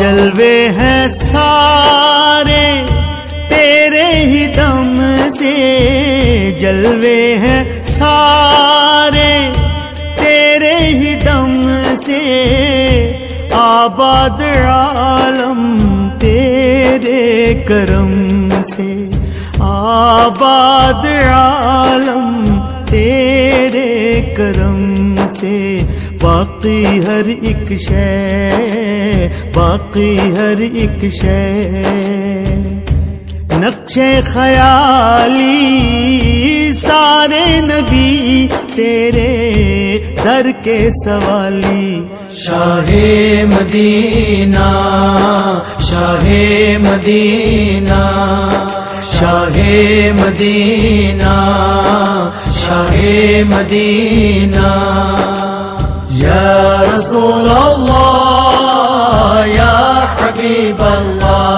جلوے ہیں سارے تیرے ہی دم سے، جلوے ہیں سارے تیرے ہی دم سے، آباد عالم تیرے کرم سے، آباد عالم تیرے کرم سے، باقی ہر ایک شے، باقی ہر ایک شے، نقش خیالی سارے نبی تیرے در کے سوالی، شاہ مدینہ، شاہ مدینہ، شاہ مدینہ، شاہ مدینہ، یا رسول اللہ، یا حبیب اللہ۔